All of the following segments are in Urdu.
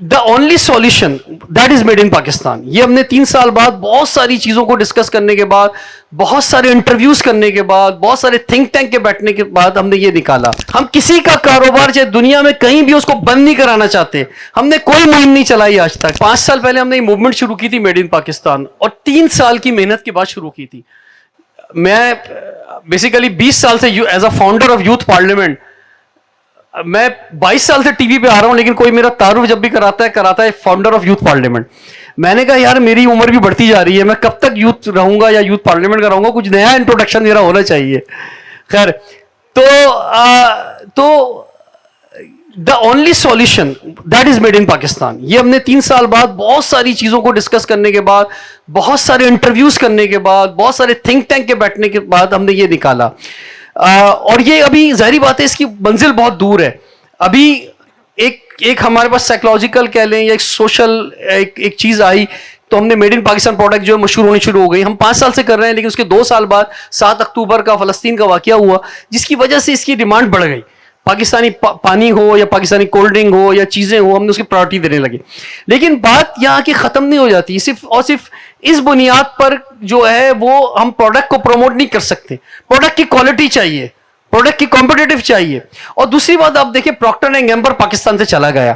The only solution that is made in Pakistan. یہ ہم نے 3 سال بعد بہت ساری چیزوں کو ڈسکس کرنے کے بعد, بہت سارے انٹرویوز کرنے کے بعد, بہت سارے تھنک ٹینک کے بیٹھنے کے بعد ہم نے یہ نکالا. ہم کسی کا کاروبار چاہے دنیا میں کہیں بھی اس کو بند نہیں کرانا چاہتے. ہم نے کوئی مہم نہیں چلائی آج تک. 5 سال پہلے ہم نے یہ موومنٹ شروع کی تھی میڈ ان پاکستان, اور 3 سال کی محنت کے بعد شروع کی تھی. میں بیسیکلی 20 سال سے as a founder of youth parliament, میں 22 سال سے ٹی وی پہ آ رہا ہوں, لیکن کوئی میرا تعارف جب بھی کراتا ہے فاؤنڈر آف یوتھ پارلیمنٹ. میں نے کہا یار میری عمر بھی بڑھتی جا رہی ہے, میں کب تک یوتھ رہوں گا یا یوتھ پارلیمنٹ کا رہوں گا, کچھ نیا انٹروڈکشن میرا ہونا چاہیے. خیر, تو the only solution that is made in Pakistan. یہ ہم نے 3 سال بعد بہت ساری چیزوں کو ڈسکس کرنے کے بعد, بہت سارے انٹرویوز کرنے کے بعد, بہت سارے تھنک ٹینک کے بیٹھنے کے بعد ہم نے یہ نکالا. اور یہ ابھی ظاہری بات ہے اس کی منزل بہت دور ہے. ابھی ایک ہمارے پاس سائیکولوجیکل کہہ لیں یا ایک سوشل ایک چیز آئی, تو ہم نے میڈ ان پاکستان پروڈکٹ جو ہے مشہور ہونی شروع ہو گئی. ہم 5 سال سے کر رہے ہیں, لیکن اس کے 2 سال بعد 7 اکتوبر کا فلسطین کا واقعہ ہوا, جس کی وجہ سے اس کی ڈیمانڈ بڑھ گئی. پاکستانی پانی ہو یا پاکستانی کولڈ ڈرنک ہو یا چیزیں ہو, ہم نے اس کی پرائورٹی دینے لگے. لیکن بات یہاں کی ختم نہیں ہو جاتی. صرف اس بنیاد پر جو ہے وہ ہم پروڈکٹ کو پروموٹ نہیں کر سکتے. پروڈکٹ کی کوالٹی چاہیے, پروڈکٹ کی کمپٹیٹو چاہیے. اور دوسری بات آپ دیکھیں, پروکٹر اینڈ گیمبل پاکستان سے چلا گیا.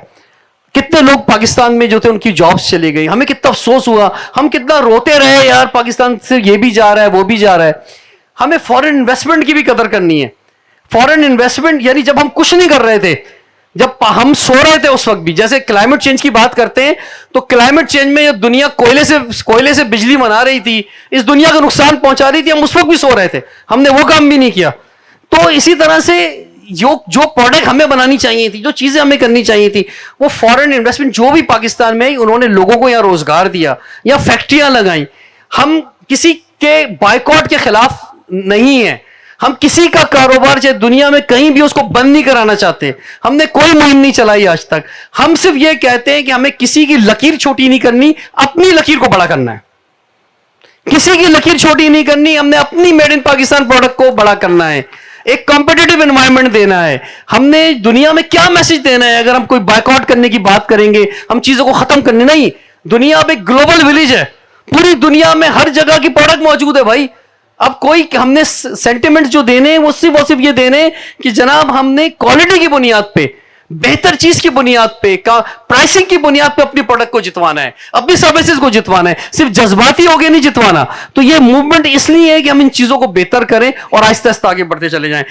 کتنے لوگ پاکستان میں جو تھے ان کی جابس چلی گئی. ہمیں کتنا افسوس ہوا, ہم کتنا روتے رہے یار پاکستان سے یہ بھی جا رہا ہے وہ بھی جا رہا ہے. ہمیں فورن انویسٹمنٹ کی بھی قدر کرنی ہے. فورن انویسٹمنٹ یعنی جب ہم کچھ نہیں کر رہے تھے, جب ہم سو رہے تھے اس وقت بھی, جیسے کلائمیٹ چینج کی بات کرتے ہیں, تو کلائمیٹ چینج میں دنیا کوئلے سے بجلی بنا رہی تھی, اس دنیا کا نقصان پہنچا رہی تھی, ہم اس وقت بھی سو رہے تھے, ہم نے وہ کام بھی نہیں کیا. تو اسی طرح سے جو پروڈکٹ ہمیں بنانی چاہیے تھی, جو چیزیں ہمیں کرنی چاہیے تھی, وہ فورن انویسٹمنٹ جو بھی پاکستان میں انہوں نے لوگوں کو یہاں روزگار دیا یا فیکٹریاں لگائیں. ہم کسی کے بائیکاٹ کے خلاف نہیں ہیں. ہم کسی کا کاروبار چاہے دنیا میں کہیں بھی اس کو بند نہیں کرانا چاہتے. ہم نے کوئی مہم نہیں چلائی آج تک. ہم صرف یہ کہتے ہیں کہ ہمیں کسی کی لکیر چھوٹی نہیں کرنی, اپنی لکیر کو بڑا کرنا ہے. کسی کی لکیر چھوٹی نہیں کرنی, ہم نے اپنی میڈ ان پاکستان پروڈکٹ کو بڑا کرنا ہے. ایک کمپٹیٹو انوائرمنٹ دینا ہے. ہم نے دنیا میں کیا میسج دینا ہے اگر ہم کوئی بائیک آؤٹ کرنے کی بات کریں گے, ہم چیزوں کو ختم کرنے نہیں. دنیا اب ایک گلوبل ولیج ہے, پوری دنیا میں ہر جگہ کی پروڈکٹ موجود ہے بھائی. اب کوئی ہم نے سینٹیمنٹ جو دینے ہیں وہ صرف یہ دینے کہ جناب ہم نے کوالٹی کی بنیاد پہ, بہتر چیز کی بنیاد پہ, پرائسنگ کی بنیاد پہ اپنی پروڈکٹ کو جتوانا ہے, اپنی سروسز کو جتوانا ہے. صرف جذباتی ہو کے نہیں جتوانا. تو یہ موومنٹ اس لیے ہے کہ ہم ان چیزوں کو بہتر کریں اور آہستہ آہستہ آگے بڑھتے چلے جائیں.